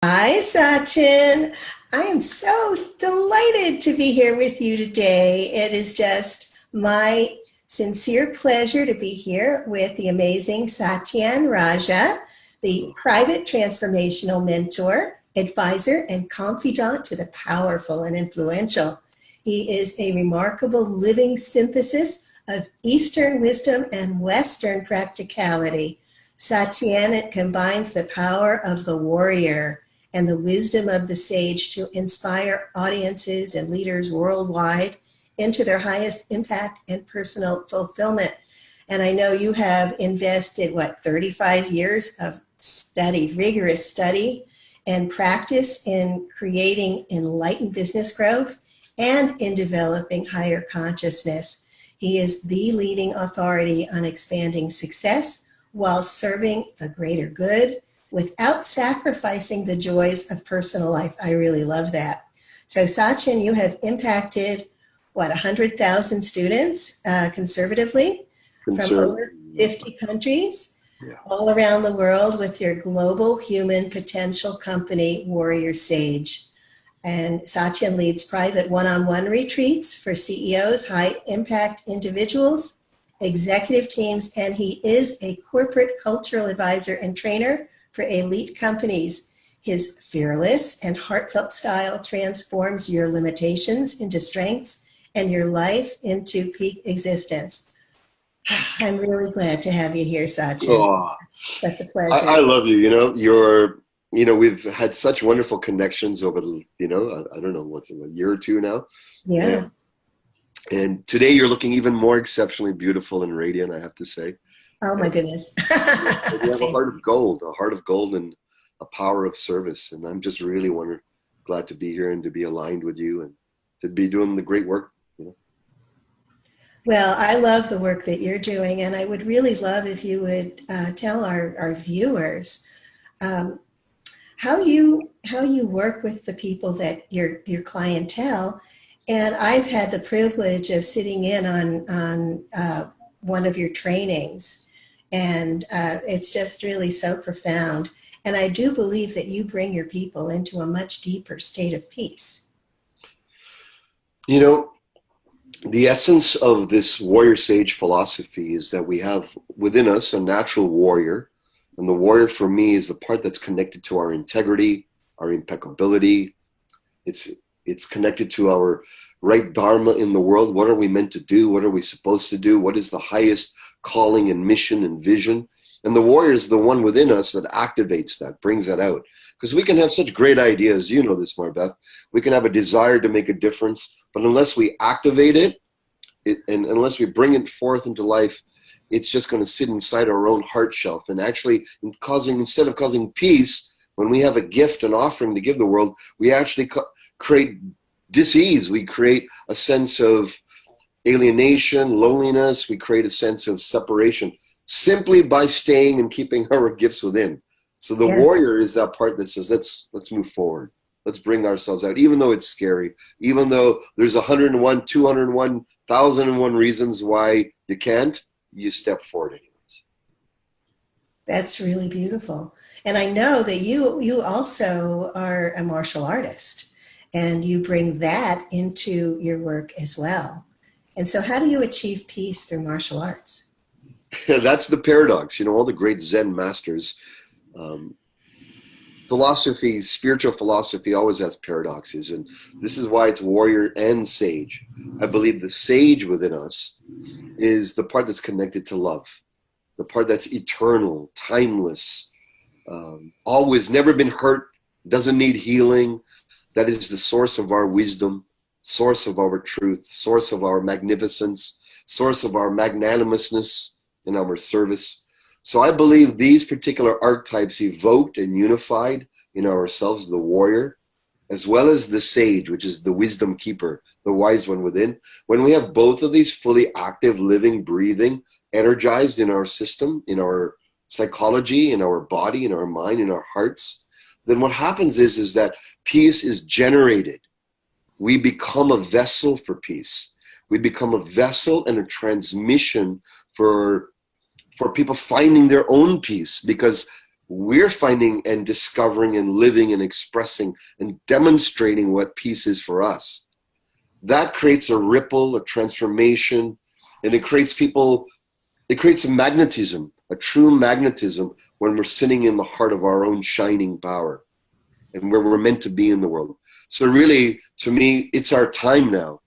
Hi, Sachin. I am so delighted to be here with you today. It is just my sincere pleasure to be here with the amazing Satyen Raja, the private transformational mentor, advisor, and confidant to the powerful and influential. He is a remarkable living synthesis of Eastern wisdom and Western practicality. Satyen combines the power of the warrior and the wisdom of the sage to inspire audiences and leaders worldwide into their highest impact and personal fulfillment. And I know you have invested, 35 years of study, rigorous study and practice in creating enlightened business growth and in developing higher consciousness. He is the leading authority on expanding success while serving the greater good without sacrificing the joys of personal life. I really love that. So Sachin, you have impacted, 100,000 students conservatively from over 50 countries, all around the world with your global human potential company, Warrior Sage. And Satyen leads private one-on-one retreats for CEOs, high-impact individuals, executive teams, and he is a corporate cultural advisor and trainer for elite companies. His fearless and heartfelt style transforms your limitations into strengths and your life into peak existence. I'm really glad to have you here, Satyen. Oh, such a pleasure. I love you. We've had such wonderful connections over, I don't know, what's it, a year or two now? Yeah. And today you're looking even more exceptionally beautiful and radiant, I have to say. Oh my goodness. You have a heart of gold and a power of service. And I'm just really glad to be here and to be aligned with you and to be doing the great work. Well, I love the work that you're doing, and I would really love if you would tell our viewers how you work with the people that your clientele. And I've had the privilege of sitting in on one of your trainings, and it's just really so profound. And I do believe that you bring your people into a much deeper state of peace. The essence of this warrior sage philosophy is that we have within us a natural warrior. And the warrior for me is the part that's connected to our integrity, our impeccability. It's connected to our right dharma in the world. What are we meant to do? What are we supposed to do? What is the highest calling and mission and vision? And the warrior is the one within us that activates that, brings that out. Because we can have such great ideas, you know this, MarBeth. We can have a desire to make a difference, but unless we activate it and unless we bring it forth into life, it's just going to sit inside our own heart shelf. And actually, instead of causing peace, when we have a gift, an offering to give the world, we actually create dis-ease. We create a sense of alienation, loneliness. We create a sense of separation simply by staying and keeping our gifts within. So the warrior is that part that says, let's move forward. Let's bring ourselves out, even though it's scary, even though there's 101, 201, 1,001 reasons why you can't, you step forward anyways. That's really beautiful. And I know that you also are a martial artist, and you bring that into your work as well. And so how do you achieve peace through martial arts? That's the paradox. All the great Zen masters, philosophy, spiritual philosophy always has paradoxes. And this is why it's warrior and sage. I believe the sage within us is the part that's connected to love, the part that's eternal, timeless, always, never been hurt, doesn't need healing. That is the source of our wisdom, source of our truth, source of our magnificence, source of our magnanimousness in our service. So I believe these particular archetypes evoked and unified in ourselves, the warrior, as well as the sage, which is the wisdom keeper, the wise one within. When we have both of these fully active, living, breathing, energized in our system, in our psychology, in our body, in our mind, in our hearts, then what happens is that peace is generated. We become a vessel for peace. We become a vessel and a transmission for people finding their own peace, because we're finding and discovering and living and expressing and demonstrating what peace is for us. That creates a ripple, a transformation, and it creates a magnetism, a true magnetism when we're sitting in the heart of our own shining power and where we're meant to be in the world. So really, to me, it's our time now,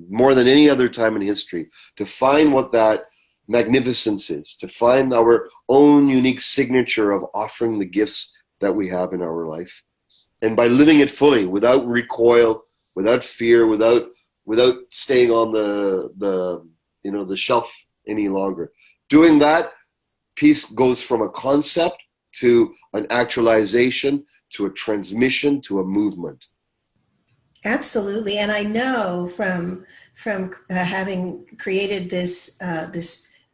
more than any other time in history, to find what that magnificence is, to find our own unique signature of offering the gifts that we have in our life. And by living it fully, without recoil, without fear, without staying on the shelf any longer. Doing that, peace goes from a concept to an actualization, to a transmission, to a movement. Absolutely, and I know from having created this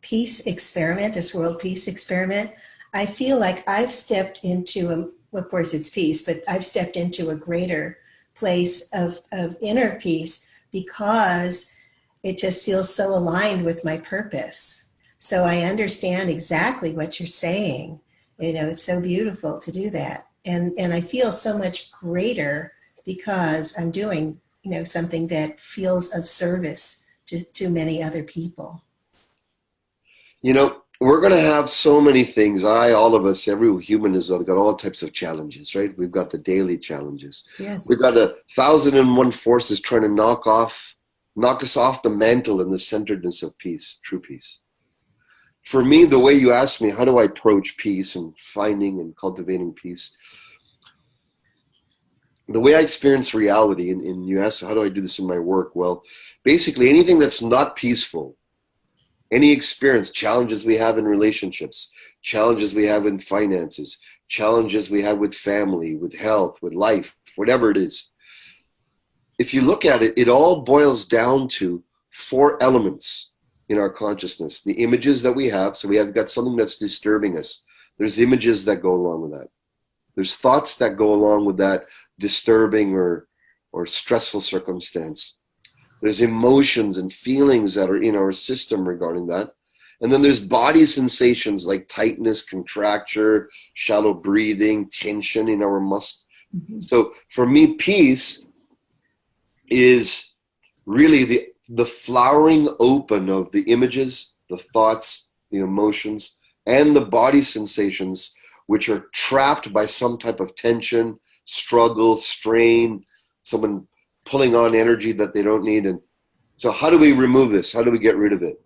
peace experiment, this world peace experiment, I feel like I've stepped into of course it's peace, but I've stepped into a greater place of inner peace because it just feels so aligned with my purpose. So I understand exactly what you're saying. It's so beautiful to do that, and I feel so much greater because I'm doing, something that feels of service to many other people. We're going to have so many things. All of us, every human has got all types of challenges, right? We've got the daily challenges. Yes. We've got 1,001 forces trying to knock us off the mantle in the centeredness of peace, true peace. For me, the way you asked me, how do I approach peace and finding and cultivating peace? The way I experience reality, and you asked, how do I do this in my work? Well, basically anything that's not peaceful, any experience, challenges we have in relationships, challenges we have in finances, challenges we have with family, with health, with life, whatever it is. If you look at it, it all boils down to 4 elements in our consciousness. The images that we have, so we have got something that's disturbing us. There's images that go along with that. There's thoughts that go along with that disturbing or stressful circumstance. There's emotions and feelings that are in our system regarding that. And then there's body sensations like tightness, contracture, shallow breathing, tension in our muscles. Mm-hmm. So for me, peace is really the flowering open of the images, the thoughts, the emotions, and the body sensations, which are trapped by some type of tension, struggle, strain, someone pulling on energy that they don't need. And so how do we remove this? How do we get rid of it?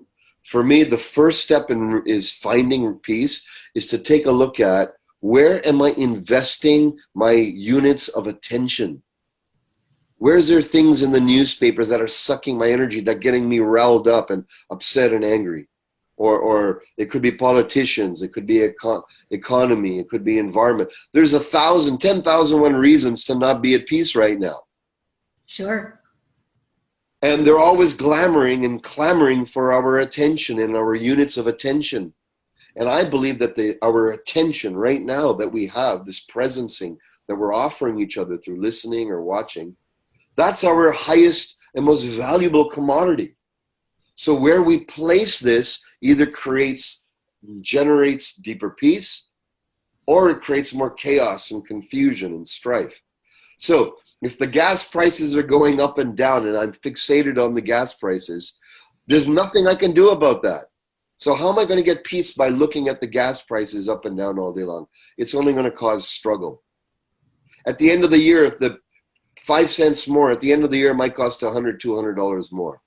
For me, the first step is finding peace is to take a look at, where am I investing my units of attention? Where is there things in the newspapers that are sucking my energy, that getting me riled up and upset and angry? Or it could be politicians, it could be economy, it could be environment. There's 10,001 reasons to not be at peace right now. Sure. And they're always glamoring and clamoring for our attention and our units of attention. And I believe that our attention right now that we have, this presencing that we're offering each other through listening or watching, that's our highest and most valuable commodity. So where we place this either generates deeper peace, or it creates more chaos and confusion and strife. So if the gas prices are going up and down and I'm fixated on the gas prices, there's nothing I can do about that. So how am I going to get peace by looking at the gas prices up and down all day long? It's only going to cause struggle. At the end of the year, if the 5 cents more, at the end of the year, it might cost $100, $200 more.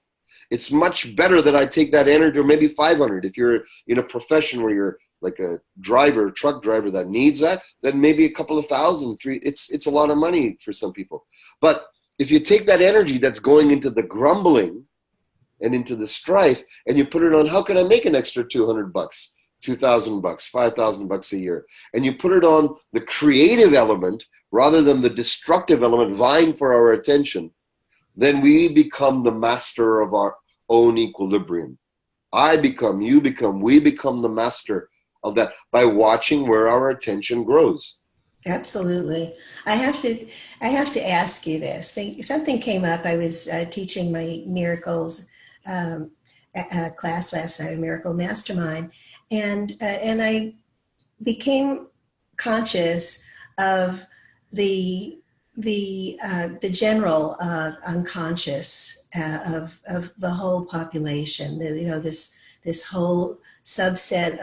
It's much better that I take that energy, or maybe 500. If you're in a profession where you're like a driver, truck driver that needs that, then maybe a couple of thousand, it's a lot of money for some people. But if you take that energy that's going into the grumbling and into the strife, and you put it on, how can I make an extra $200, $2,000, $5,000 a year? And you put it on the creative element rather than the destructive element vying for our attention, then we become the master of our own equilibrium. I become, you become, we become the master of that by watching where our attention grows. Absolutely. I have to ask you this. Something came up. I was teaching my miracles class last night, a miracle mastermind, and I became conscious of the the general unconscious of the whole population. You know, this whole subset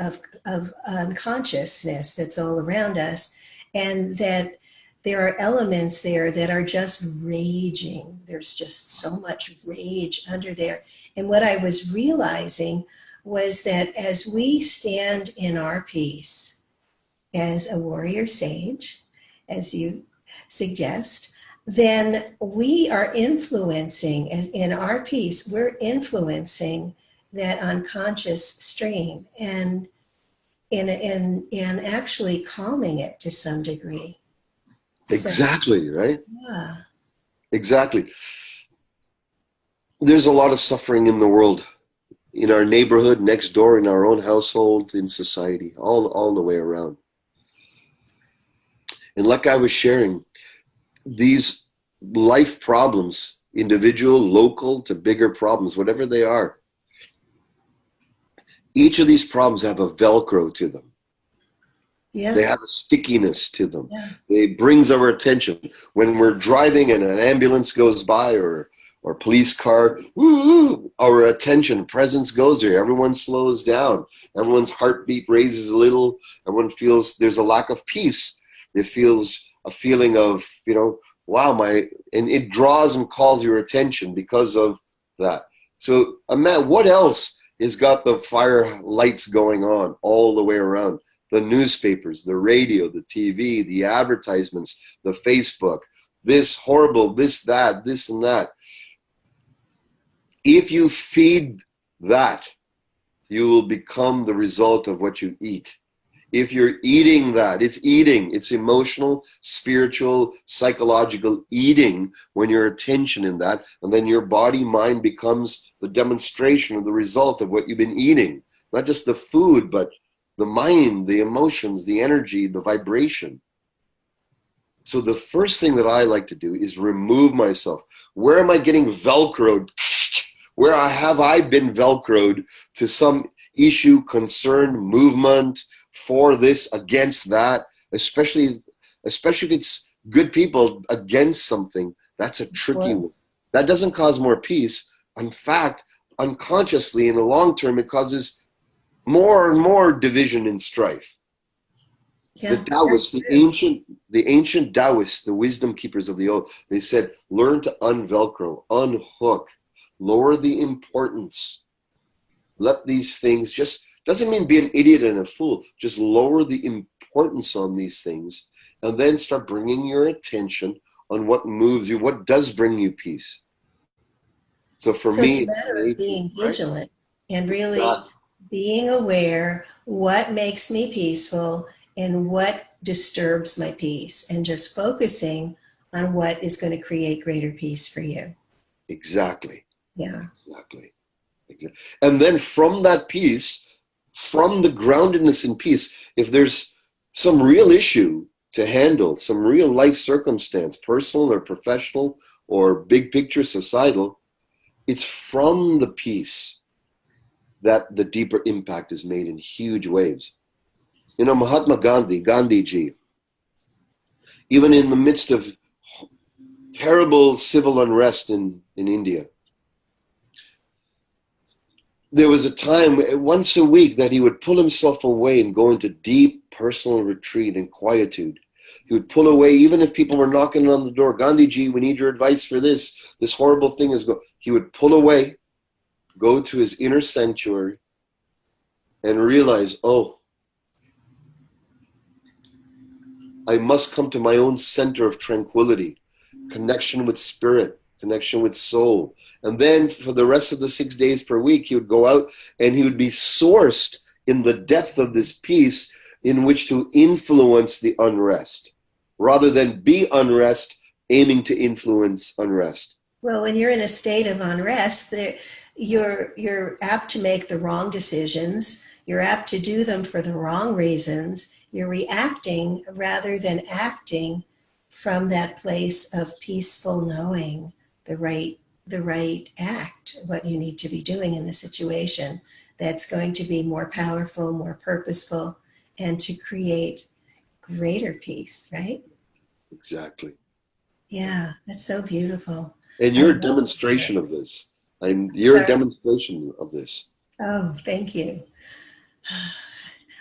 of unconsciousness that's all around us, and that there are elements there that are just raging. There's just so much rage under there. And what I was realizing was that as we stand in our peace as a warrior sage, as you suggest, then we are influencing, in our peace, we're influencing that unconscious strain and actually calming it to some degree. Exactly, So, right? yeah. Exactly. There's a lot of suffering in the world, in our neighborhood, next door, in our own household, in society, all the way around. And like I was sharing, these life problems, individual, local, to bigger problems, whatever they are, each of these problems have a Velcro to them. Yeah. They have a stickiness to them. Yeah. It brings our attention. When we're driving and an ambulance goes by or police car, woo, our attention, presence goes there. Everyone slows down. Everyone's heartbeat raises a little. Everyone feels there's a lack of peace. It feels a feeling of, you know, wow, and it draws and calls your attention because of that. So, Matt, what else has got the fire lights going on all the way around? The newspapers, the radio, the TV, the advertisements, the Facebook, this horrible, this, that, this and that. If you feed that, you will become the result of what you eat. If you're eating that, it's emotional, spiritual, psychological eating when your attention in that, and then your body, mind becomes the demonstration of the result of what you've been eating. Not just the food, but the mind, the emotions, the energy, the vibration. So the first thing that I like to do is remove myself. Where am I getting Velcroed? Where have I been Velcroed to some issue, concern, movement, for this, against that, especially if it's good people against something? That's a tricky one. That doesn't cause more peace. In fact, unconsciously in the long term, it causes more and more division and strife. Yeah, the Taoists, the ancient Taoists, the wisdom keepers of the old, they said, learn to unvelcro, unhook, lower the importance. Let these things just, doesn't mean be an idiot and a fool, just lower the importance on these things and then start bringing your attention on what moves you, what does bring you peace. So for me, it's a matter of being vigilant, right? And really being aware what makes me peaceful and what disturbs my peace, and just focusing on what is going to create greater peace for you. Exactly. Yeah. Exactly. And then from that peace, from the groundedness in peace, if there's some real issue to handle, some real life circumstance, personal or professional or big picture societal, it's from the peace that the deeper impact is made in huge waves. You know, Mahatma Gandhiji, even in the midst of terrible civil unrest in India, there was a time once a week that he would pull himself away and go into deep personal retreat and quietude. He would pull away even if people were knocking on the door. Gandhiji, we need your advice for this. This horrible thing is going. He would pull away, go to his inner sanctuary, and realize, oh, I must come to my own center of tranquility, connection with spirit, connection with soul. And then for the rest of the 6 days per week, he would go out and he would be sourced in the depth of this peace in which to influence the unrest, rather than be unrest, aiming to influence unrest. Well, when you're in a state of unrest, you're apt to make the wrong decisions. You're apt to do them for the wrong reasons. You're reacting rather than acting from that place of peaceful knowing the right act, what you need to be doing in the situation that's going to be more powerful, more purposeful, and to create greater peace, right? Exactly. Yeah, that's so beautiful. And I you're a love it. demonstration of this. And I'm you're a sorry. demonstration of this. Oh, thank you.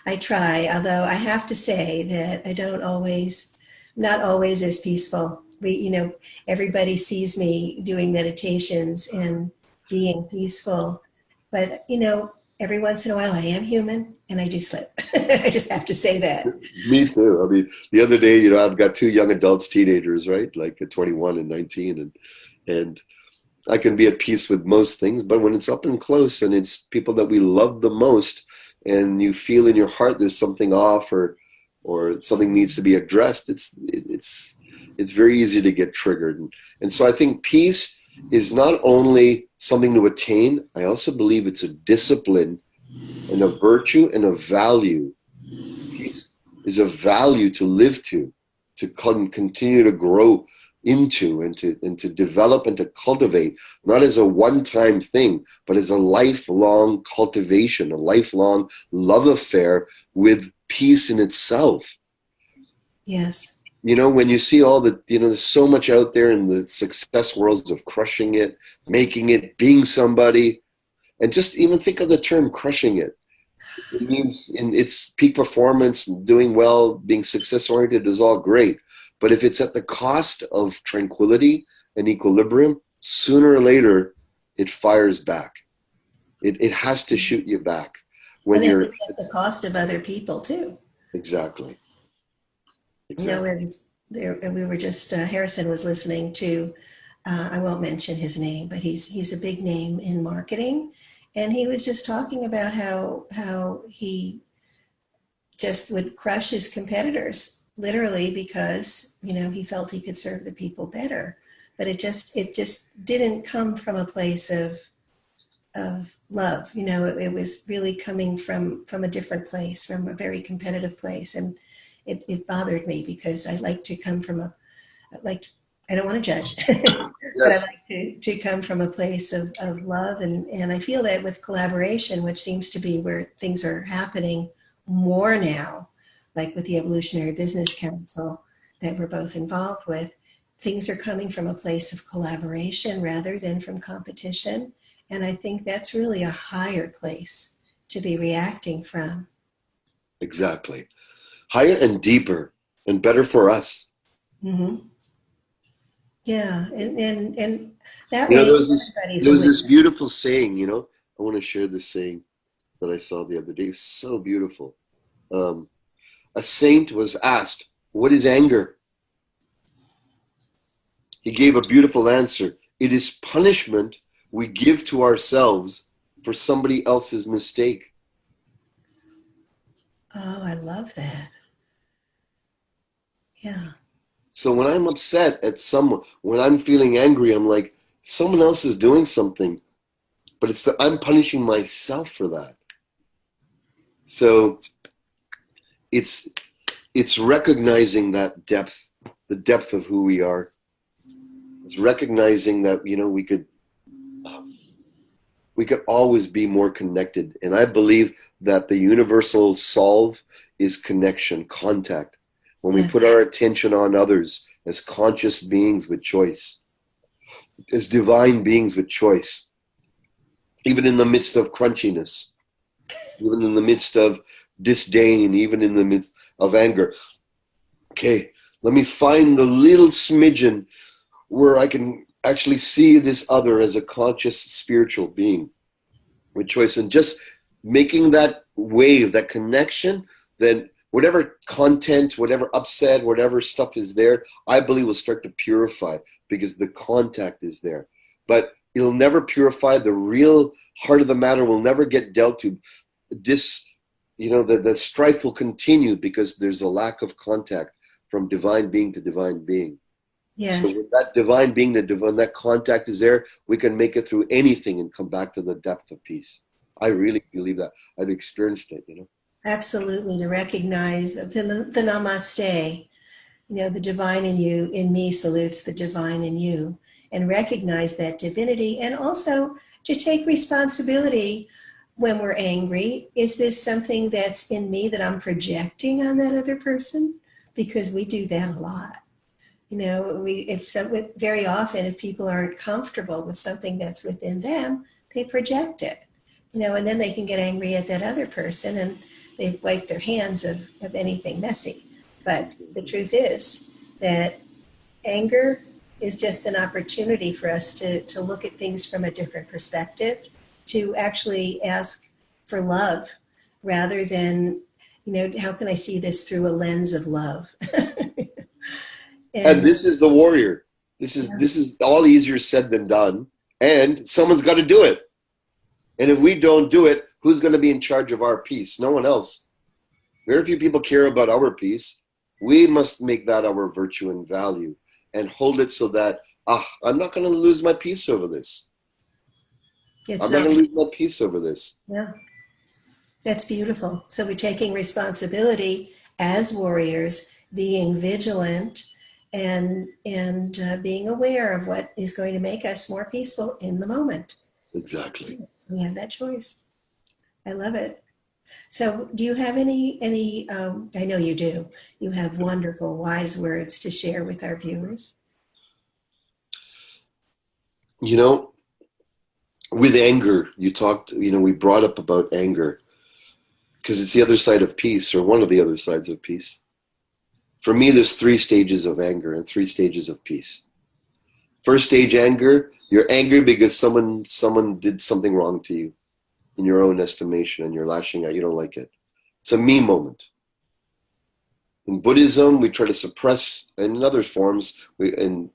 I try, although I have to say that I don't always, not always as peaceful. Everybody sees me doing meditations and being peaceful, but every once in a while I am human and I do slip. I just have to say that. Me too. I mean, the other day, I've got two young adults, teenagers, right? Like 21 and 19, and I can be at peace with most things, but when it's up and close and it's people that we love the most, and you feel in your heart there's something off or something needs to be addressed, it's very easy to get triggered. And so I think peace is not only something to attain, I also believe it's a discipline and a virtue and a value. Peace is a value to live to continue to grow into, and to develop and to cultivate, not as a one-time thing, but as a lifelong cultivation, a lifelong love affair with peace in itself. Yes. When you see all the, there's so much out there in the success worlds of crushing it, making it, being somebody, and just even think of the term crushing it. It means in its peak performance, doing well, being success oriented is all great. But if it's at the cost of tranquility and equilibrium, sooner or later, it fires back. It has to shoot you back when And if you're it's at the cost of other people too. exactly. Exactly. We were just, Harrison was listening to, I won't mention his name, but he's a big name in marketing. And he was just talking about how he just would crush his competitors literally because, he felt he could serve the people better. But it just didn't come from a place of love. It was really coming from a different place, from a very competitive place. And it bothered me because I like to come from I don't want to judge, but I Yes. like to come from a place of love. And I feel that with collaboration, which seems to be where things are happening more now, like with the Evolutionary Business Council that we're both involved with, things are coming from a place of collaboration rather than from competition. And I think that's really a higher place to be reacting from. Exactly. Higher and deeper and better for us. Mm-hmm. Yeah, and that way There was this everybody's there a was this winner. beautiful saying, I want to share this saying that I saw the other day. It's so beautiful. Um, a saint was asked, "What is anger?" He gave a beautiful answer. It is punishment we give to ourselves for somebody else's mistake. Oh, I love that. Yeah. So when I'm upset at someone, when I'm feeling angry, I'm like, someone else is doing something, but it's that I'm punishing myself for that. So it's it's recognizing that depth, the depth of who we are. It's recognizing that we could always be more connected, and I believe that the universal solve is connection, contact. When we put Yes. our attention on others as conscious beings with choice, as divine beings with choice, even in the midst of crunchiness, even in the midst of disdain, even in the midst of anger. Okay, let me find the little smidgen where I can actually see this other as a conscious spiritual being with choice, and just making that wave, that connection, then whatever content, whatever upset, whatever stuff is there, I believe will start to purify because the contact is there. But it'll never purify. The real heart of the matter will never get dealt to. The strife will continue because there's a lack of contact from divine being to divine being. So Yes. when that divine being, that contact is there, we can make it through anything and come back to the depth of peace. I really believe that. I've experienced it. Absolutely. To recognize the namaste, the divine in you, in me salutes the divine in you, and recognize that divinity, and also to take responsibility when we're angry. Is this something that's in me that I'm projecting on that other person? because we do that a lot. You know, very often if people aren't comfortable with something that's within them, they project it, you know, and then they can get angry at that other person and they've wiped their hands of anything messy. But the truth is that anger is just an opportunity for us to look at things from a different perspective, to actually ask for love rather than, you know, how can I see this through a lens of love? And this is the warrior. This is all easier said than done. And someone's got to do it. And if we don't do it, who's going to be in charge of our peace? No one else. Very few people care about our peace. We must make that our virtue and value and hold it so that, I'm not going to lose my peace over this. I'm not going to lose my peace over this. Yeah, that's beautiful. So we're taking responsibility as warriors, being vigilant, and being aware of what is going to make us more peaceful in the moment. Exactly. We have that choice. I love it. So do you have any I know you do, you have wonderful wise words to share with our viewers? You know, with anger, we brought up about anger because it's the other side of peace, or one of the other sides of peace. For me, there's 3 stages of anger and 3 stages of peace. First stage anger, you're angry because someone did something wrong to you in your own estimation and you're lashing out, you don't like it. It's a me moment. In Buddhism, we try to suppress, and in other forms, in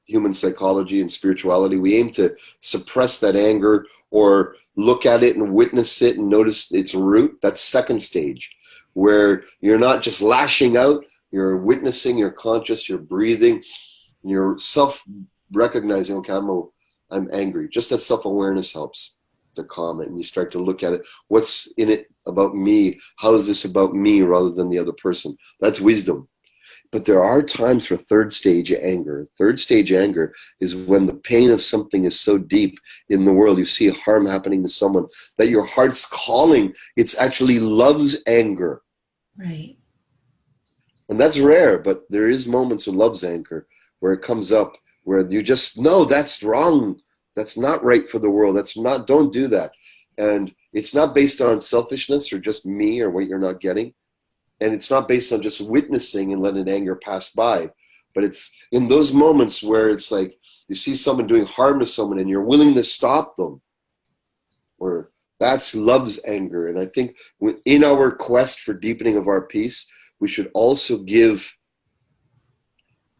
human psychology and spirituality, we aim to suppress that anger or look at it and witness it and notice its root. That's second stage, where you're not just lashing out, you're witnessing, you're conscious, you're breathing, you're self-recognizing, okay, I'm angry. Just that self-awareness helps to calm it, and you start to look at it. What's in it about me? How is this about me rather than the other person? That's wisdom. But there are times for third stage anger. Third stage anger is when the pain of something is so deep in the world, you see harm happening to someone, that your heart's calling. It's actually love's anger. Right. And that's rare, but there is moments of love's anger where it comes up, where you just know that's wrong. That's not right for the world. Don't do that. And it's not based on selfishness or just me or what you're not getting. And it's not based on just witnessing and letting anger pass by. But it's in those moments where it's like you see someone doing harm to someone and you're willing to stop them. Or that's love's anger. And I think in our quest for deepening of our peace, we should also give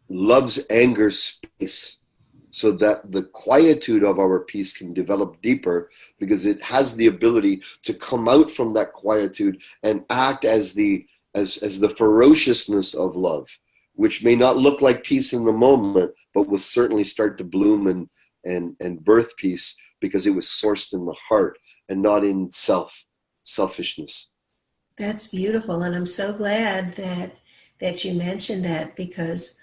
love's anger space, so that the quietude of our peace can develop deeper, because it has the ability to come out from that quietude and act as the ferociousness of love, which may not look like peace in the moment, but will certainly start to bloom and birth peace, because it was sourced in the heart and not in selfishness. That's beautiful, and I'm so glad that you mentioned that, because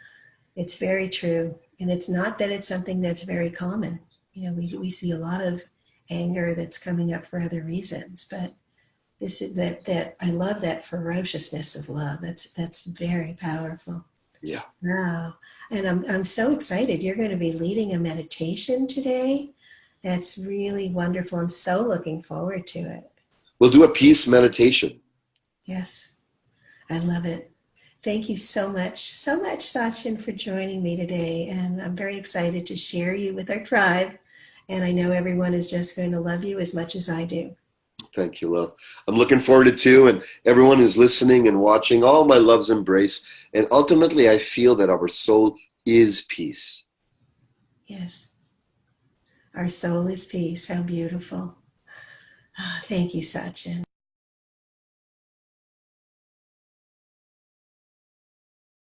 it's very true. And it's not that it's something that's very common. You know, we see a lot of anger that's coming up for other reasons, but this is that I love that ferociousness of love. That's very powerful. Yeah. Wow. And I'm so excited. You're going to be leading a meditation today. That's really wonderful. I'm so looking forward to it. We'll do a peace meditation. Yes. I love it. Thank you so much, Satyen, for joining me today. And I'm very excited to share you with our tribe. And I know everyone is just going to love you as much as I do. Thank you, love. I'm looking forward to it too. And everyone who's listening and watching, all my love's embrace. And ultimately, I feel that our soul is peace. Yes. Our soul is peace. How beautiful. Oh, thank you, Satyen.